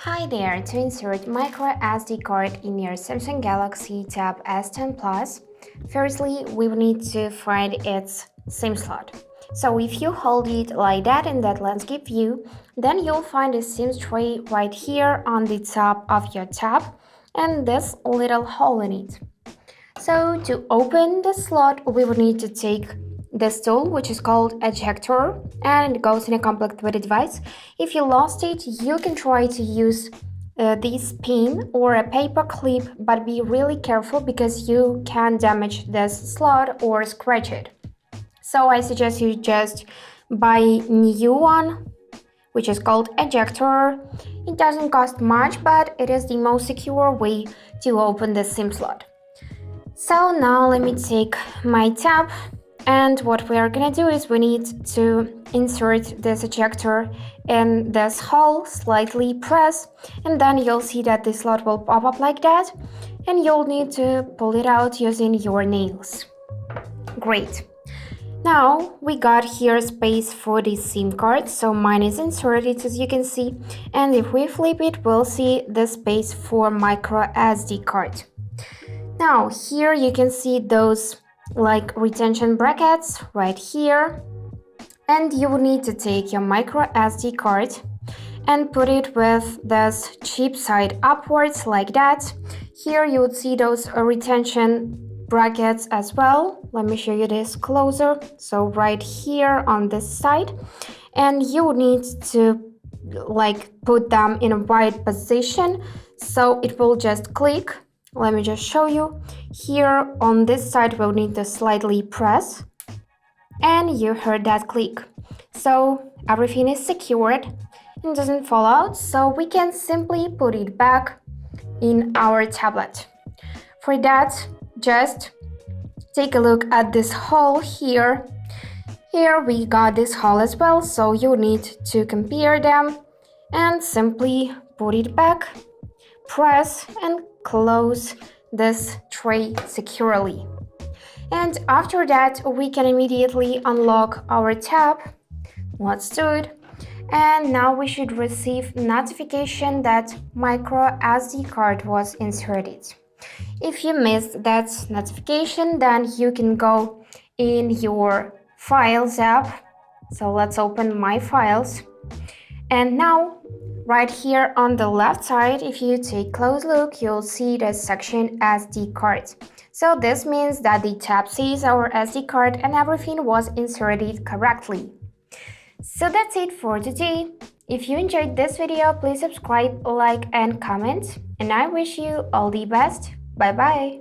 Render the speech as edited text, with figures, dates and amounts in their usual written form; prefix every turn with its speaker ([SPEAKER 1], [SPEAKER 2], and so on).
[SPEAKER 1] Hi there! To insert micro SD card in your Samsung Galaxy Tab S10 Plus, firstly we will need to find its SIM slot. So if you hold it like that in that landscape view, then you'll find a SIM tray right here on the top of your tab and this little hole in it. So to open the slot, we will need to take this tool, which is called ejector, and it goes in a complete with the device. If you lost it, you can try to use this pin or a paper clip, but be really careful because you can damage this slot or scratch it. So I suggest you just buy a new one, which is called ejector. It doesn't cost much, but it is the most secure way to open the SIM slot. So now let me take my tab, and what we are gonna do is we need to insert this ejector in this hole, slightly press, and then you'll see that the slot will pop up like that, and you'll need to pull it out using your nails. Great. Now we got here space for the SIM card, so mine is inserted as you can see, and if we flip it, we'll see the space for micro SD card. Now here you can see those like retention brackets right here, and you will need to take your micro SD card and put it with this chip side upwards like that. Here you would see those retention brackets as well. Let me show you this closer. So right here on this side, and you will need to like put them in a right position so it will just click. Let me just show you. Here on this side we'll need to slightly press, and you heard that click. So everything is secured and doesn't fall out, so we can simply put it back in our tablet. For that, just take a look at this hole here. Here we got this hole as well, so you need to compare them and simply put it back, press and close this tray securely. And after that, we can immediately unlock our tab. Let's do it. And now we should receive notification that micro SD card was inserted. If you missed that notification, then you can go in your Files app. So let's open My Files. And now, right here on the left side, if you take a close look, you'll see the section SD card. So this means that the tab sees our SD card and everything was inserted correctly. So that's it for today. If you enjoyed this video, please subscribe, like and comment. And I wish you all the best. Bye bye.